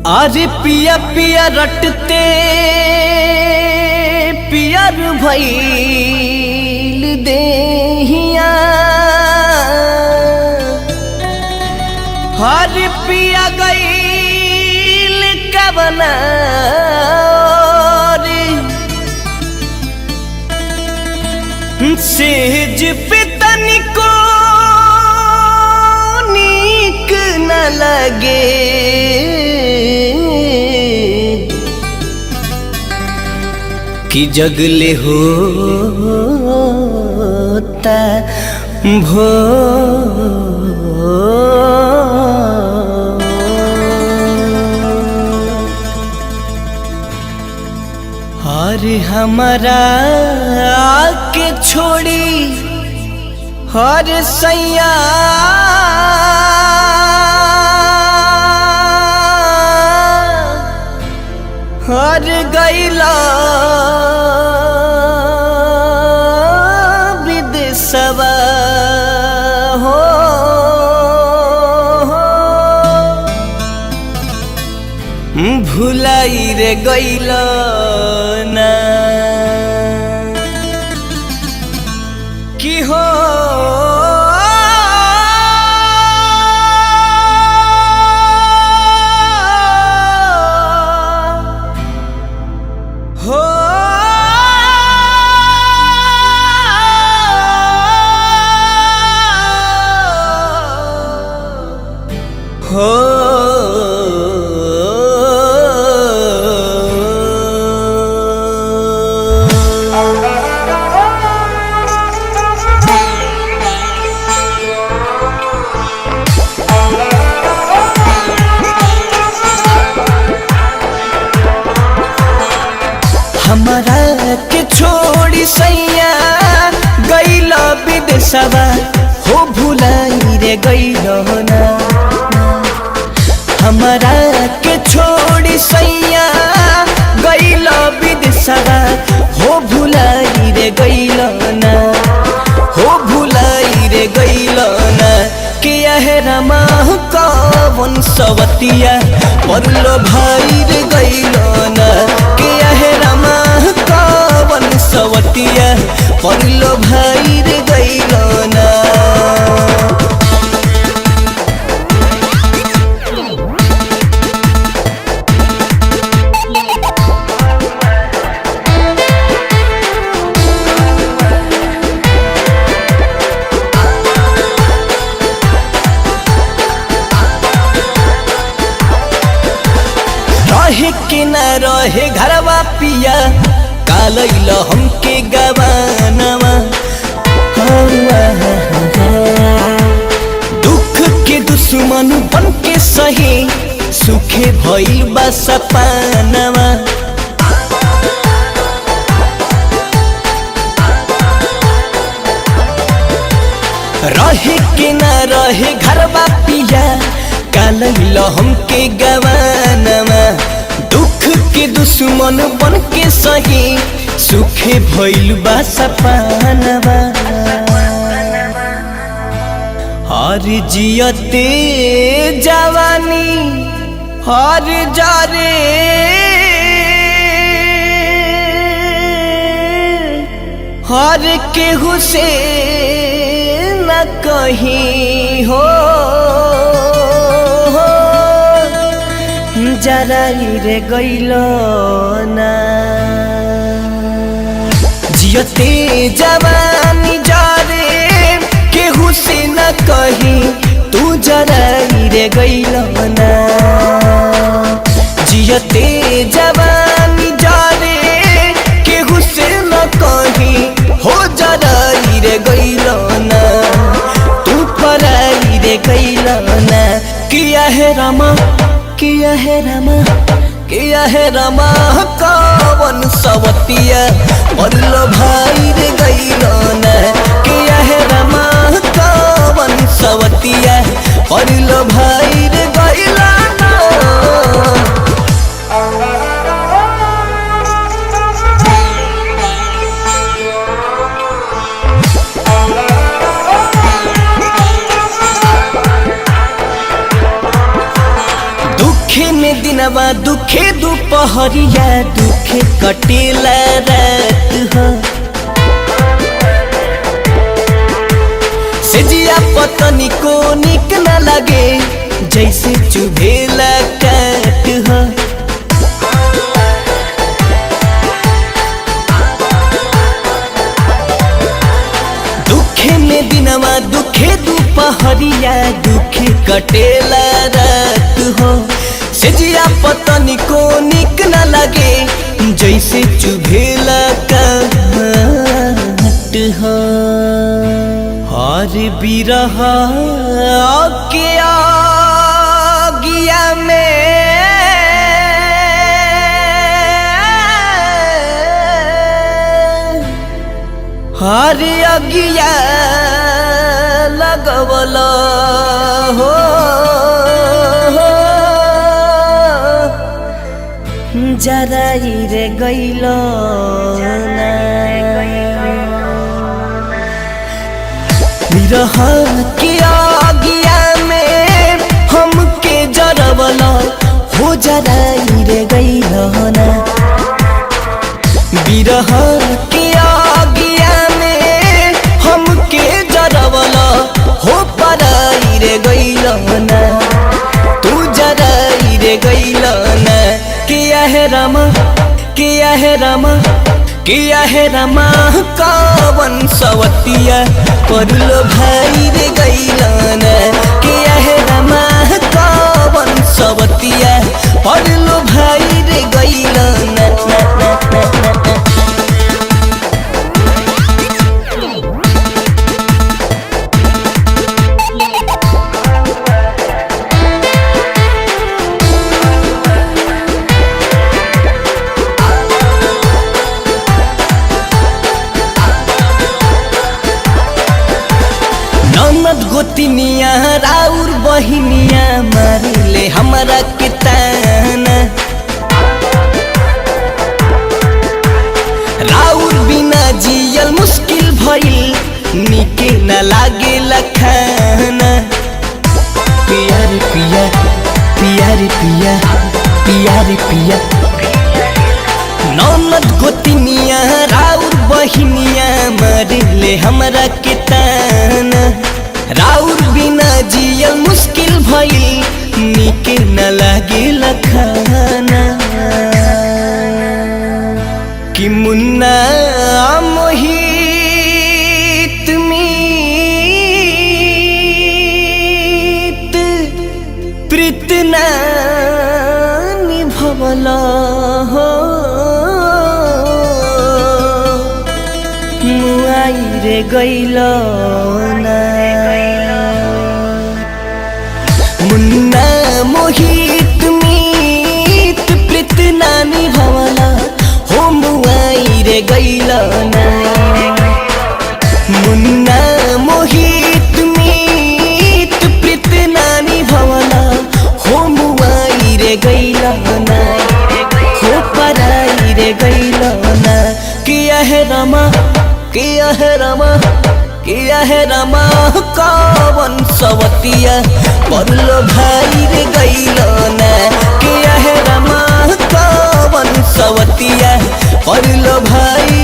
आज पिया पिया रटते पियर भइल देहिया हर पिया गइल कवना सेज पे तनिको नीक न लगे कि जगले होता भो हर हमारा के छोड़ी हर सैया हर गैला विदेशवा हो भुलाई रे गैला ना कि हो हमारा के छोड़ी सैया गैला विदेशवा हो भुलाई रे गैलो ना हमारा के छोड़ी सैया गैला विदेशवा हो भुलाई रे गैलो ना हो भुलाई रे गैलो ना के है रमा कवन सवतिया परलो भाई रे गैलो ना के है रमा कवन सवतिया परलो भाई रे गैलो ना रहे के न रहे घरवा पिया कालैल हमके गवानवा दुख के दुश्मन बन के सही सुखे भइल बा सपनवा रहे के न रहे घरवा पिया कालैल हमके गवानवा दुख के दुश्मन बन के सही सुखे भइल बा सपनवा हर जियते जवानी हर जारे हर केहू से न कहीं हो जराई रे गैलो ना जियते जवानी जारे केहू से न कही तू जराई रे गैलो ना जियते जवानी जारे केहू से न कही हो जराई रे गैलो ना तू पराई रे गैलो ना किया है रमा किया है रमा कवन सवतिया परलो भाई रे गैलो ना किया है रमा कवन सवतिया परलो भाई रे गैलो ना दिनवा दुखे दुपहरिया दुखे कटेला रात हो सेजिया पतनी को निक न लगे जैसे चुभेला काट हो दुखे में दिनवा दुखे दुपहरिया दुखे कटेला रात हो सेजिया पतनी को निक न लगे जैसे चुभेला काट हो हर बिरह के आगिया में हर अगिया लगवल हो जराई रे गइल बिरह के आगिया में हमके जरवल हो जराई रे गइल ना बिरह के आगिया में हमके जरवल हो पराई रे गइल ना तू जराई रे गइल ना किया है रामा किया है रामा किया है रामा कावन सवतिया परलो भाई रे गइलन किया है रामा कावन सवतिया परलो भाई रे गइलन ननद गोतिनिया राउर बहिनिया मारिले हमरा के ताना राउर बिना जियल मुश्किल भइल निके न लागे लखाना पिया रे पिया पिया रे पिया पिया रे पिया ननद गोतिनिया राउर बहिनिया मारिले हमरा के ताना राउर बिना जियल मुश्किल भइल निके न लागे लखाना कि मुन्ना मोहित मीत प्रीत ना निभवल हो मुआई रे गइल ना मुन्ना मोहित मीत प्रीत ना निभवला हो मुआई रे गइल ना मुन्ना मोहित मीत प्रीत ना निभवला हो मुआई रे गइल ना हो पराई रे गइल ना किया है रामा किया है रामा किया है रामा कावन सवतिया परलो भाई रे गइल ना किया है रामा कावन सवतिया परलो भाई